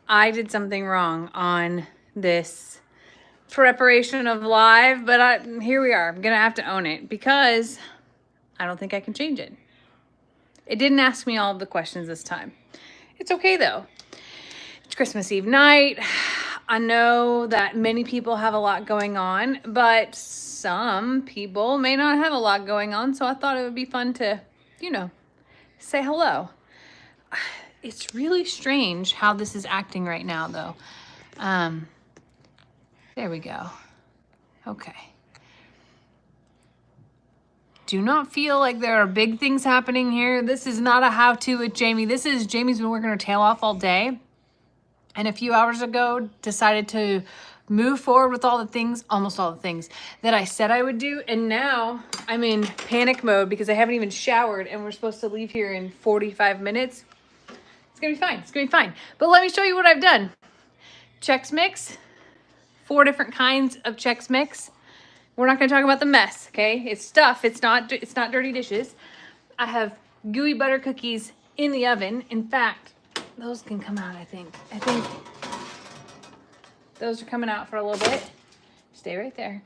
I did something wrong on this preparation of live, but here we are. I'm going to have to own it because I don't think I can change it. It didn't ask me all of the questions this time. It's okay though. It's Christmas Eve night. I know that many people have a lot going on, but some people may not have a lot going on. So I thought it would be fun to, say hello. It's really strange how this is acting right now though. There we go. Okay. Do not feel like there are big things happening here. This is not a how-to with Jamie. Jamie's been working her tail off all day. And a few hours ago decided to move forward with almost all the things that I said I would do. And now I'm in panic mode because I haven't even showered and we're supposed to leave here in 45 minutes. It's gonna be fine, it's gonna be fine. But let me show you what I've done. Chex Mix, 4 different kinds of Chex Mix. We're not gonna talk about the mess, okay? It's stuff, it's not dirty dishes. I have gooey butter cookies in the oven. In fact, those can come out, I think. I think those are coming out for a little bit. Stay right there.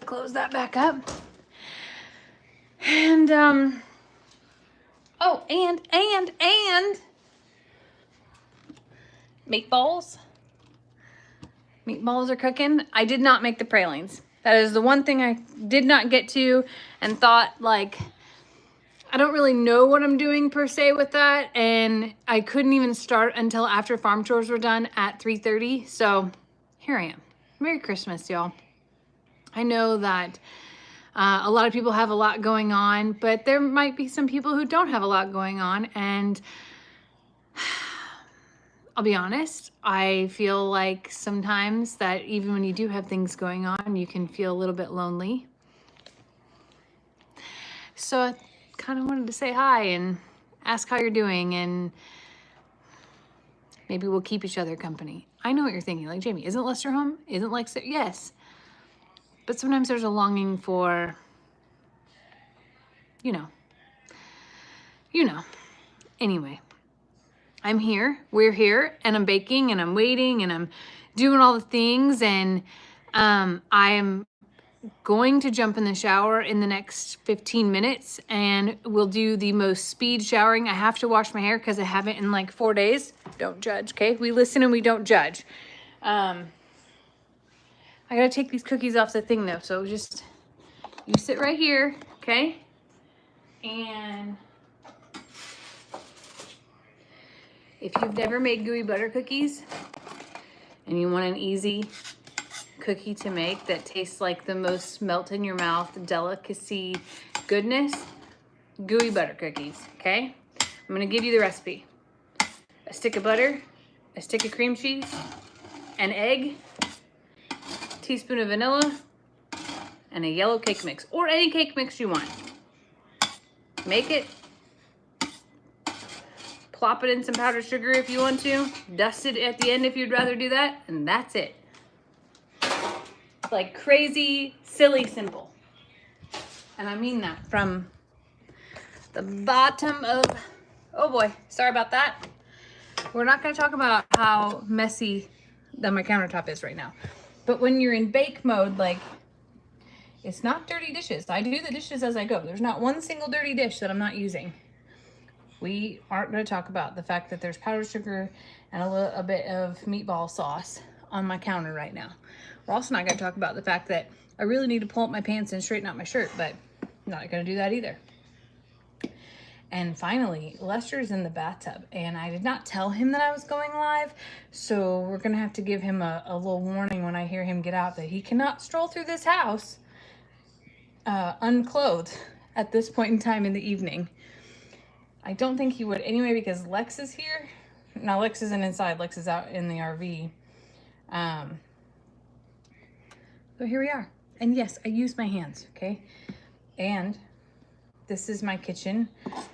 Close that back up. And, oh, and meatballs. Meatballs are cooking. I did not make the pralines. That is the one thing I did not get to and thought, like, I don't really know what I'm doing per se with that. And I couldn't even start until after farm chores were done at 3:30. So here I am. Merry Christmas, y'all. I know that a lot of people have a lot going on, but there might be some people who don't have a lot going on. And I'll be honest, I feel like sometimes that even when you do have things going on, you can feel a little bit lonely. So I kind of wanted to say hi and ask how you're doing, and maybe we'll keep each other company. I know what you're thinking, like, Jamie, isn't Lester home? Isn't Lexter? Yes. But sometimes there's a longing for, you know. Anyway, I'm here, we're here, and I'm baking, and I'm waiting, and I'm doing all the things, and I am going to jump in the shower in the next 15 minutes, and we'll do the most speed showering. I have to wash my hair because I haven't in like 4 days. Don't judge, okay? We listen and we don't judge. I gotta take these cookies off the thing though, so just, you sit right here, okay? And if you've never made gooey butter cookies and you want an easy cookie to make that tastes like the most melt in your mouth delicacy goodness, gooey butter cookies, okay? I'm gonna give you the recipe. A stick of butter, a stick of cream cheese, an egg, teaspoon of vanilla, and a yellow cake mix, or any cake mix you want. Make it, plop it in some powdered sugar if you want to, dust it at the end if you'd rather do that, and that's it. Like crazy, silly, simple. And I mean that from the bottom of, oh boy, sorry about that. We're not gonna talk about how messy that my countertop is right now. But when you're in bake mode, like, it's not dirty dishes. I do the dishes as I go. There's not one single dirty dish that I'm not using. We aren't gonna talk about the fact that there's powdered sugar and a bit of meatball sauce on my counter right now. We're also not gonna talk about the fact that I really need to pull up my pants and straighten out my shirt, but I'm not gonna do that either. And finally, Lester's in the bathtub, and I did not tell him that I was going live, so we're gonna have to give him a little warning when I hear him get out that he cannot stroll through this house unclothed at this point in time in the evening. I don't think he would anyway because Lex is here. Now Lex isn't inside, Lex is out in the RV. So here we are. And yes, I use my hands, okay? And this is my kitchen.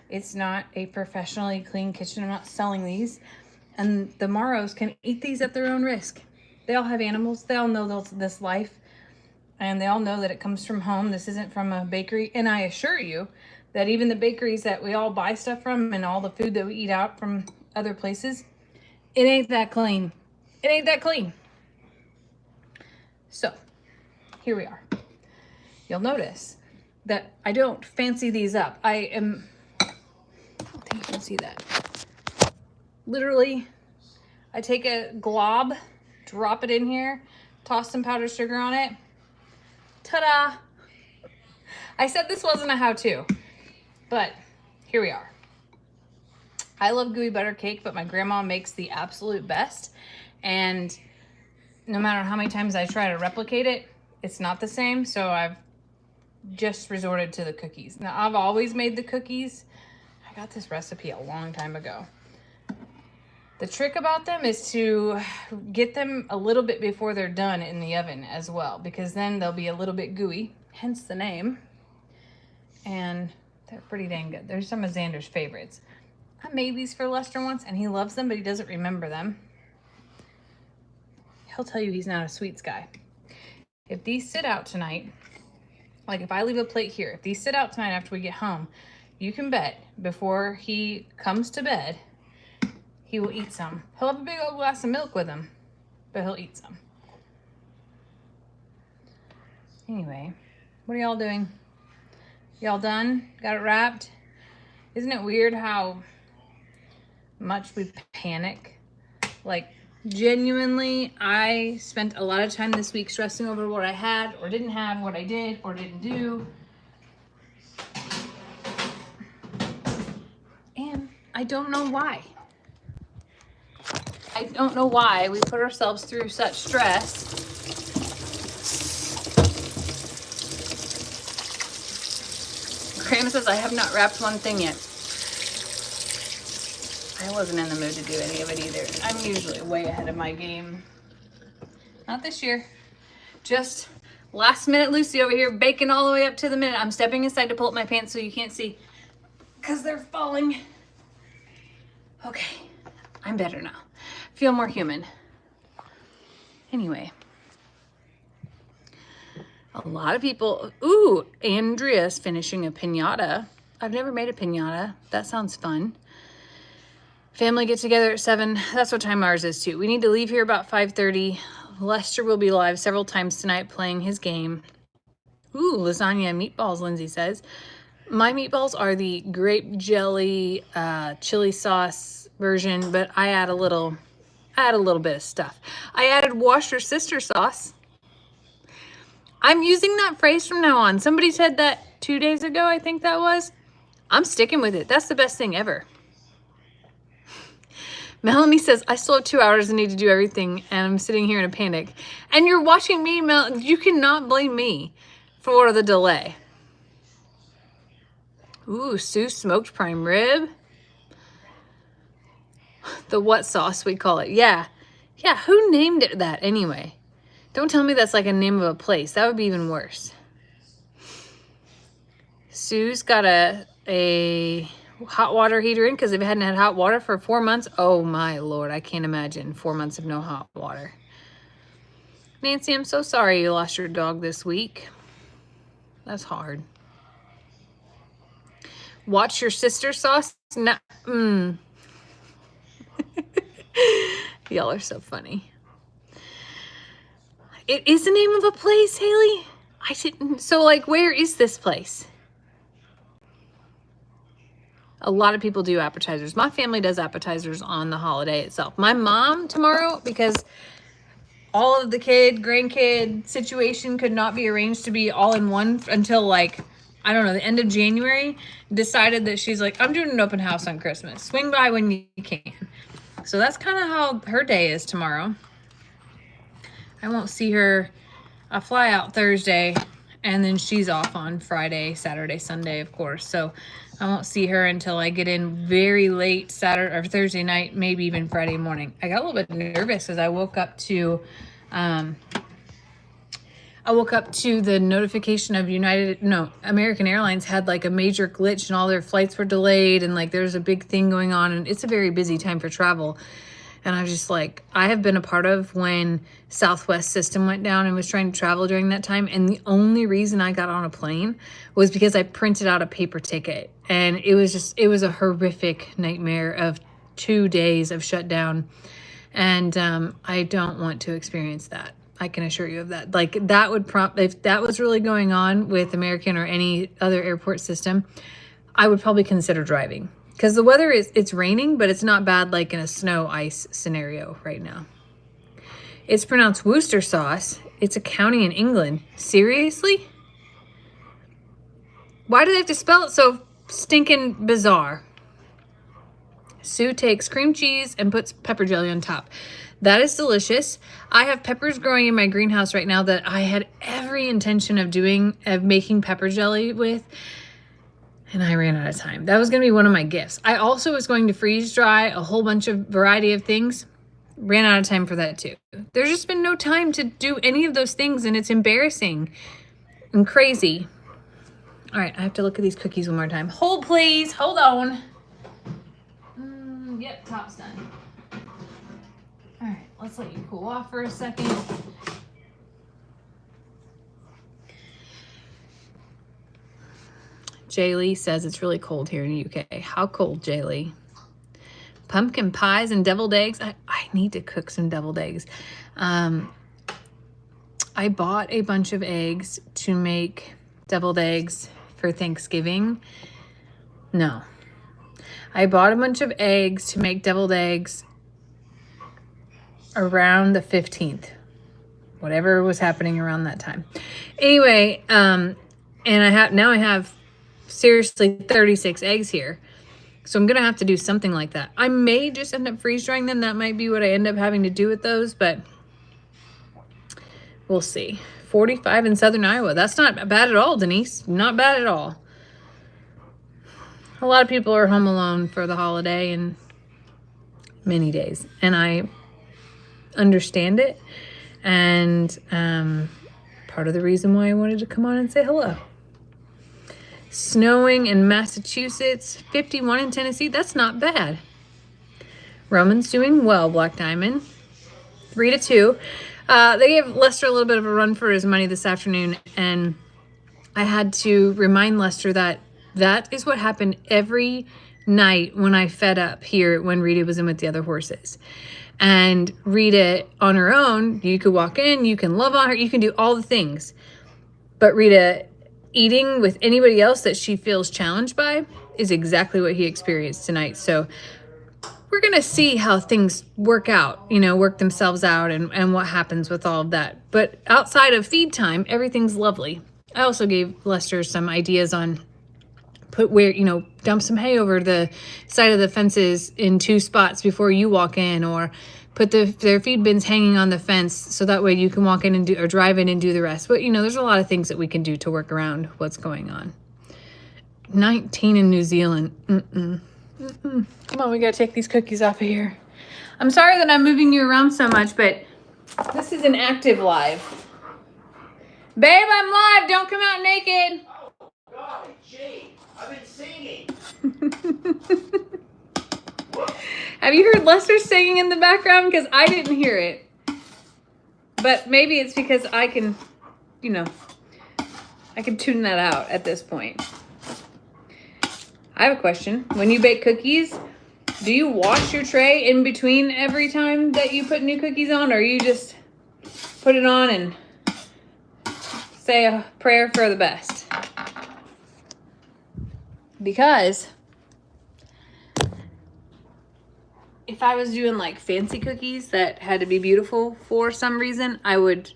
It's not a professionally clean kitchen. I'm not selling these. And the Morrows can eat these at their own risk. They all have animals. They all know this life. And they all know that it comes from home. This isn't from a bakery. And I assure you that even the bakeries that we all buy stuff from and all the food that we eat out from other places, it ain't that clean. It ain't that clean. So here we are. You'll notice that I don't fancy these up. I don't think you can see that. Literally, I take a glob, drop it in here, toss some powdered sugar on it. Ta-da! I said this wasn't a how-to, but here we are. I love gooey butter cake, but my grandma makes the absolute best. And no matter how many times I try to replicate it, it's not the same. So I've just resorted to the cookies. Now, I've always made the cookies. I got this recipe a long time ago. The trick about them is to get them a little bit before they're done in the oven as well, because then they'll be a little bit gooey, hence the name. And they're pretty dang good. They're some of Xander's favorites. I made these for Lester once and he loves them, but he doesn't remember them. He'll tell you he's not a sweets guy. If these sit out tonight, like if I leave a plate here, if these sit out tonight after we get home, you can bet before he comes to bed, he will eat some. He'll have a big old glass of milk with him, but he'll eat some. Anyway, what are y'all doing? Y'all done? Got it wrapped? Isn't it weird how much we panic? Like, genuinely, I spent a lot of time this week stressing over what I had or didn't have, what I did or didn't do. And I don't know why. I don't know why we put ourselves through such stress. Graham says, I have not wrapped one thing yet. I wasn't in the mood to do any of it either. I'm usually way ahead of my game. Not this year. Just last minute Lucy over here baking all the way up to the minute. I'm stepping aside to pull up my pants so you can't see because they're falling. Okay, I'm better now. Feel more human. Anyway. A lot of people, ooh, Andrea's finishing a piñata. I've never made a piñata. That sounds fun. Family get together at 7. That's what time ours is too. We need to leave here about 5:30. Lester will be live several times tonight playing his game. Ooh, lasagna and meatballs, Lindsay says. My meatballs are the grape jelly chili sauce version, but I add a little bit of stuff. I added wash your sister sauce. I'm using that phrase from now on. Somebody said that 2 days ago, I think that was. I'm sticking with it. That's the best thing ever. Melanie says, I still have 2 hours and need to do everything, and I'm sitting here in a panic. And you're watching me, Mel. You cannot blame me for the delay. Ooh, Sue smoked prime rib. The what sauce we call it. Yeah. Yeah, who named it that anyway? Don't tell me that's like a name of a place. That would be even worse. Sue's got a hot water heater in because they hadn't had hot water for 4 months. Oh my Lord, I can't imagine 4 months of no hot water. Nancy, I'm so sorry you lost your dog this week. That's hard. Watch your sister sauce? No. Y'all are so funny. It is the name of a place, Haley? I didn't. So, like, where is this place? A lot of people do appetizers. My family does appetizers on the holiday itself. My mom tomorrow, because all of the grandkid situation could not be arranged to be all in one until, like, I don't know, the end of January, decided that she's like, I'm doing an open house on Christmas. Swing by when you can. So that's kind of how her day is tomorrow. I won't see her. I fly out Thursday, and then she's off on Friday, Saturday, Sunday, of course. So I won't see her until I get in very late Saturday or Thursday night, maybe even Friday morning. I got a little bit nervous as I woke up to the notification of American Airlines had like a major glitch and all their flights were delayed, and like there's a big thing going on, and it's a very busy time for travel. And I was just like, I have been a part of when Southwest system went down and was trying to travel during that time. And the only reason I got on a plane was because I printed out a paper ticket. And it was a horrific nightmare of 2 days of shutdown. And I don't want to experience that. I can assure you of that. Like that would prompt, if that was really going on with American or any other airport system, I would probably consider driving. Because the weather it's raining, but it's not bad like in a snow ice scenario right now. It's pronounced Worcester sauce. It's a county in England. Seriously? Why do they have to spell it so stinking bizarre? Sue takes cream cheese and puts pepper jelly on top. That is delicious. I have peppers growing in my greenhouse right now that I had every intention of making pepper jelly with, and I ran out of time. That was going to be one of my gifts. I also was going to freeze dry a whole bunch of variety of things. Ran out of time for that too. There's just been no time to do any of those things, and it's embarrassing and crazy. All right, I have to look at these cookies one more time. Hold, please. Hold on. Yep, top's done. All right, let's let you cool off for a second. Jaylee says it's really cold here in the UK. How cold, Jaylee? Pumpkin pies and deviled eggs. I need to cook some deviled eggs. I bought a bunch of eggs to make deviled eggs for Thanksgiving. No. I bought a bunch of eggs to make deviled eggs around the 15th. Whatever was happening around that time. Anyway, and I have seriously 36 eggs here. So I'm going to have to do something like that. I may just end up freeze drying them. That might be what I end up having to do with those, but we'll see. 45 in Southern Iowa. That's not bad at all, Denise. Not bad at all. A lot of people are home alone for the holiday and many days. And I understand it. And part of the reason why I wanted to come on and say hello. Snowing in Massachusetts, 51 in Tennessee. That's not bad. Roman's doing well, Black Diamond. 3-2. They gave Lester a little bit of a run for his money this afternoon, and I had to remind Lester that is what happened every night when I fed up here when Rita was in with the other horses. And Rita on her own, you could walk in, you can love on her, you can do all the things. But Rita eating with anybody else that she feels challenged by is exactly what he experienced tonight. So we're going to see how things work themselves out and what happens with all of that. But outside of feed time, everything's lovely. I also gave Lester some ideas on dump some hay over the side of the fences in 2 spots before you walk in, or put their feed bins hanging on the fence so that way you can walk in and drive in and do the rest. But there's a lot of things that we can do to work around what's going on. 19 in New Zealand. Come on, we gotta take these cookies off of here. I'm sorry that I'm moving you around so much, but this is an active live. Babe, I'm live. Don't come out naked. Oh, golly gee. I've been singing. Have you heard Lester singing in the background? Because I didn't hear it. But maybe it's because I can, I can tune that out at this point. I have a question. When you bake cookies, do you wash your tray in between every time that you put new cookies on, or you just put it on and say a prayer for the best? Because if I was doing like fancy cookies that had to be beautiful for some reason, I would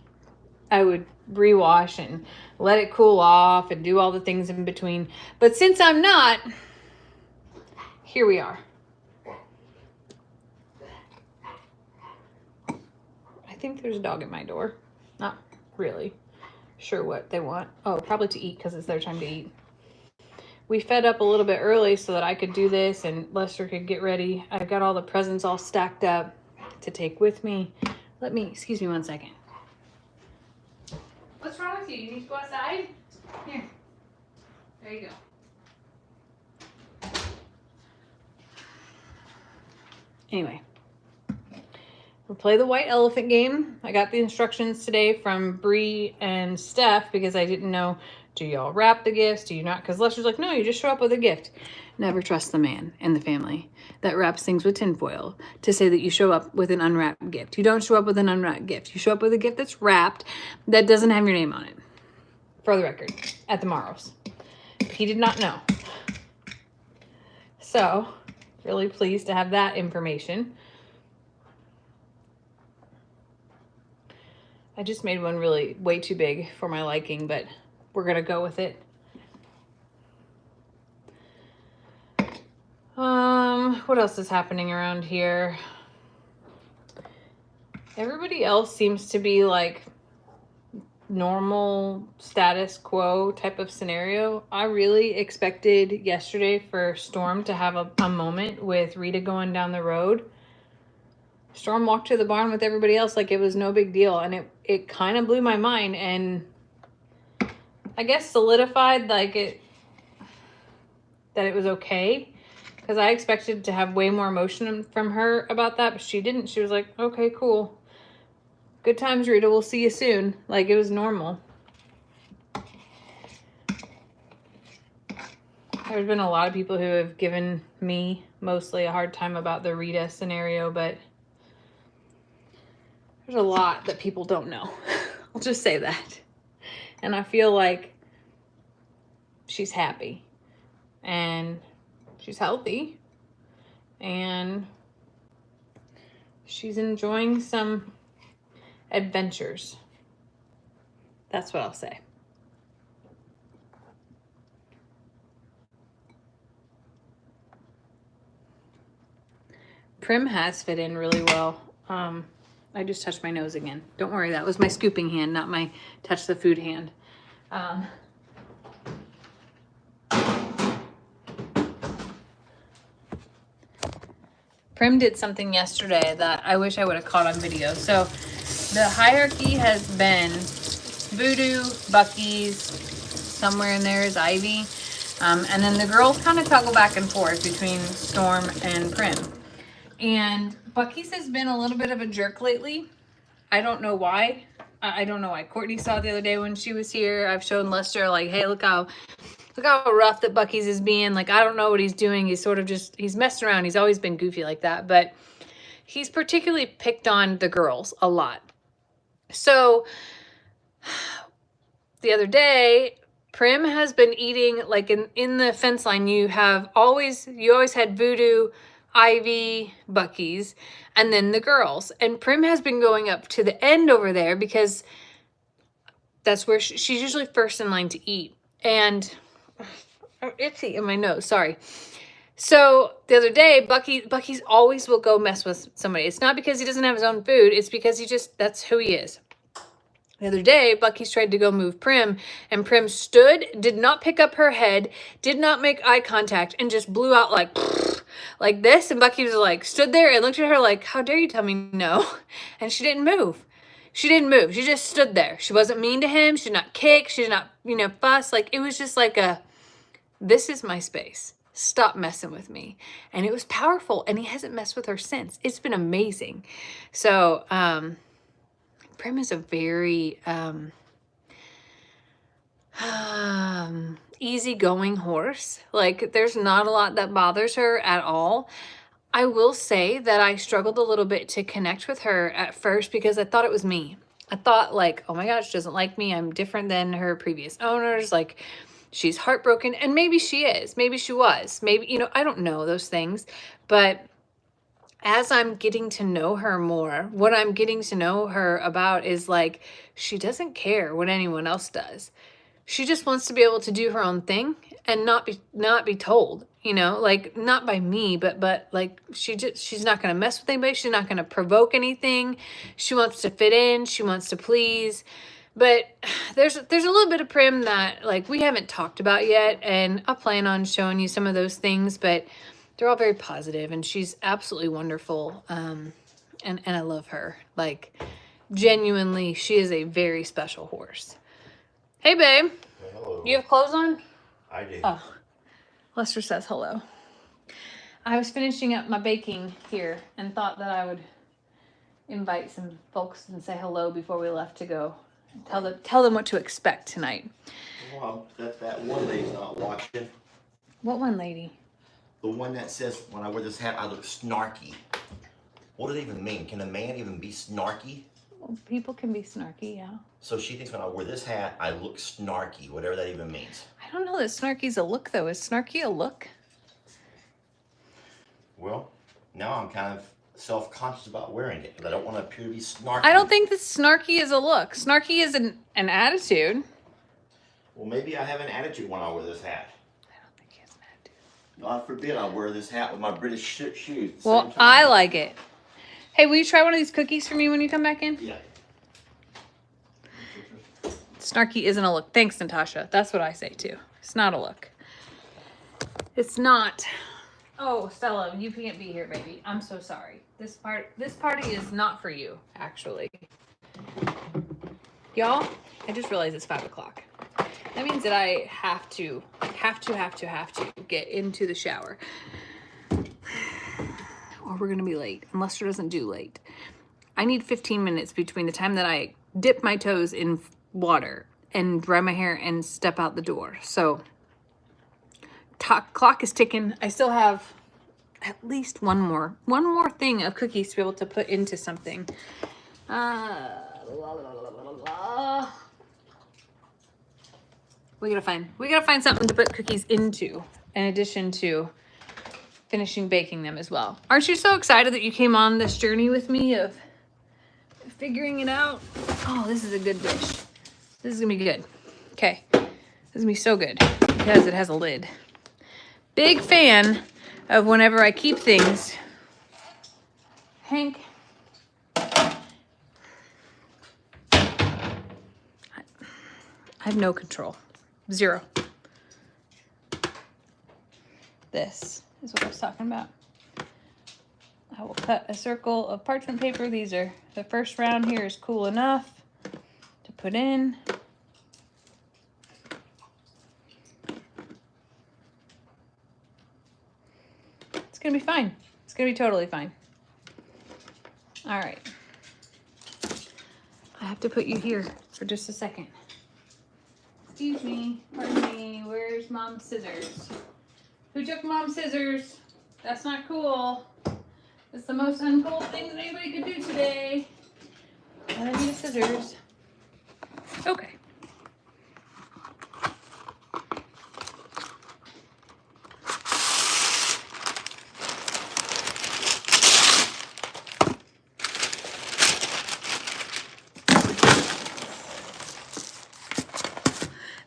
rewash and let it cool off and do all the things in between. But since I'm not, here we are. I think there's a dog at my door. Not really sure what they want. Oh, probably to eat because it's their time to eat. We fed up a little bit early so that I could do this and Lester could get ready. I've got all the presents all stacked up to take with me. Excuse me one second. What's wrong with you? You need to go outside? Here. There you go. Anyway, we'll play the white elephant game. I got the instructions today from Bree and Steph because I didn't know Do y'all wrap the gifts? Do you not? Because Lester's like, no, you just show up with a gift. Never trust the man in the family that wraps things with tinfoil to say that you show up with an unwrapped gift. You don't show up with an unwrapped gift. You show up with a gift that's wrapped that doesn't have your name on it. For the record, at the Morrows. He did not know. So, really pleased to have that information. I just made one really way too big for my liking, but we're gonna go with it. What else is happening around here? Everybody else seems to be like normal status quo type of scenario. I really expected yesterday for Storm to have a moment with Rita going down the road. Storm walked to the barn with everybody else like it was no big deal, and it kind of blew my mind, and I guess solidified like that it was okay, because I expected to have way more emotion from her about that, but she didn't. She was like, okay, cool. Good times, Rita. We'll see you soon. Like, it was normal. There's been a lot of people who have given me mostly a hard time about the Rita scenario, but there's a lot that people don't know. I'll just say that. And I feel like she's happy and she's healthy and she's enjoying some adventures. That's what I'll say. Prim has fit in really well. I just touched my nose again. Don't worry, that was my scooping hand, not my touch the food hand. Prim did something yesterday that I wish I would have caught on video. So the hierarchy has been Voodoo, Buc-ee's, somewhere in there is Ivy. And then the girls kind of toggle back and forth between Storm and Prim. And Buc-ee's has been a little bit of a jerk lately. I don't know why. I don't know why. Courtney saw it the other day when she was here. I've shown Lester, like, hey, look how rough that Buc-ee's is being. Like, I don't know what he's doing. He's sort of just, he's messing around. He's always been goofy like that. But he's particularly picked on the girls a lot. So the other day, Prim has been eating, like, in the fence line, you always had Voodoo, Ivy, Buc-ee's, and then the girls. And Prim has been going up to the end over there because that's where she's usually first in line to eat. And itchy in my nose, sorry. So the other day, Buc-ee's always will go mess with somebody. It's not because he doesn't have his own food. It's because that's who he is. The other day, Buc-ee's tried to go move Prim, and Prim stood, did not pick up her head, did not make eye contact, and just blew out like this. And Buc-ee was like, stood there and looked at her like, how dare you tell me no? And she didn't move. She didn't move. She just stood there. She wasn't mean to him. She did not kick. She did not, fuss. Like, it was just like this is my space. Stop messing with me. And it was powerful. And he hasn't messed with her since. It's been amazing. So, Prim is a very easygoing horse. Like, there's not a lot that bothers her at all. I will say that I struggled a little bit to connect with her at first because I thought it was me. I thought, like, oh my gosh, she doesn't like me. I'm different than her previous owners. Like, she's heartbroken. And maybe she is. Maybe she was. Maybe, I don't know those things. But as I'm getting to know her more, what I'm getting to know her about is, like, she doesn't care what anyone else does. She just wants to be able to do her own thing and not be told, like, not by me, but like, she's not going to mess with anybody. She's not going to provoke anything. She wants to fit in. She wants to please. But there's a little bit of Prim that, like, we haven't talked about yet, and I plan on showing you some of those things, but they're all very positive, and she's absolutely wonderful. And I love her. Like, genuinely, she is a very special horse. Hey, babe. Hello. You have clothes on? I did. Oh, Lester says hello. I was finishing up my baking here and thought that I would invite some folks and say hello before we left to go. Tell them what to expect tonight. Well, that one lady's not watching. What one lady? The one that says when I wear this hat, I look snarky. What does it even mean? Can a man even be snarky? Well, people can be snarky, yeah. So she thinks when I wear this hat, I look snarky, whatever that even means. I don't know that snarky's a look, though. Is snarky a look? Well, now I'm kind of self-conscious about wearing it because I don't want to appear to be snarky. I don't think that snarky is a look. Snarky is an attitude. Well, maybe I have an attitude when I wear this hat. I don't think he has an attitude. God forbid I wear this hat with my British shoes. At the Well, same time. I like it. Hey, will you try one of these cookies for me when you come back in? Yeah. Snarky isn't a look. Thanks, Natasha. That's what I say too. It's not a look. It's not. Oh, Stella, you can't be here, baby. I'm so sorry. This party is not for you, actually. Y'all, I just realized it's 5 o'clock. That means that I have to get into the shower. Or we're gonna be late, and Lester doesn't do late. I need 15 minutes between the time that I dip my toes in water and dry my hair and step out the door. So clock is ticking. I still have at least one more thing of cookies to be able to put into something. We gotta find something to put cookies into in addition to finishing baking them as well. Aren't you so excited that you came on this journey with me of figuring it out? Oh, this is a good dish. This is gonna be good. Okay, this is gonna be so good because it has a lid. Big fan of whenever I keep things. Hank. I have no control. Zero. This is what I was talking about. I will cut a circle of parchment paper. These are, the first round here is cool enough to put in. It's gonna be fine. It's gonna be totally fine. All right. I have to put you here for just a second. Excuse me, pardon me, where's Mom's scissors? Who took Mom's scissors? That's not cool. It's the most uncool thing that anybody could do today. I need a scissors. Okay.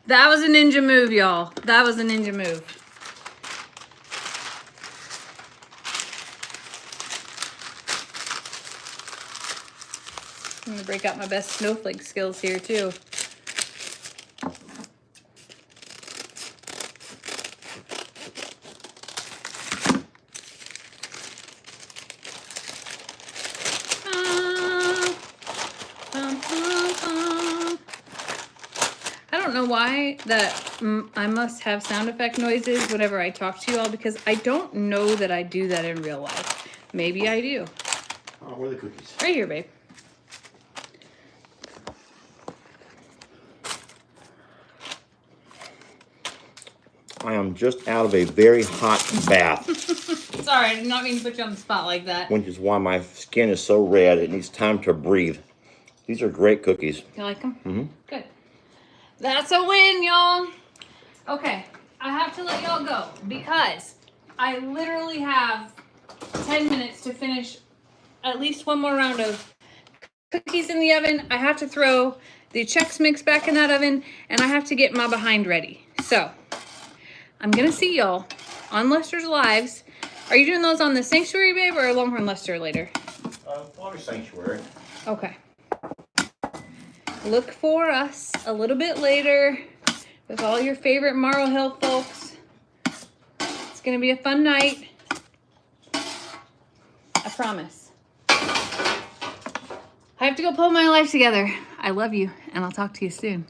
That was a ninja move, y'all. That was a ninja move. I'm gonna break out my best snowflake skills here too. I don't know why that I must have sound effect noises whenever I talk to you all because I don't know that I do that in real life. Maybe I do. Oh, where are the cookies? Right here, babe. I am just out of a very hot bath. Sorry, I did not mean to put you on the spot like that. Which is why my skin is so red. It needs time to breathe. These are great cookies. You like them? Mm-hmm. Good. That's a win, y'all. Okay, I have to let y'all go because I literally have 10 minutes to finish at least one more round of cookies in the oven. I have to throw the Chex Mix back in that oven, and I have to get my behind ready. So, I'm gonna see y'all on Lester's Lives. Are you doing those on the Sanctuary, babe, or Longhorn Lester later? Water Sanctuary. Okay. Look for us a little bit later with all your favorite Morrow Hill folks. It's gonna be a fun night. I promise. I have to go pull my life together. I love you, and I'll talk to you soon.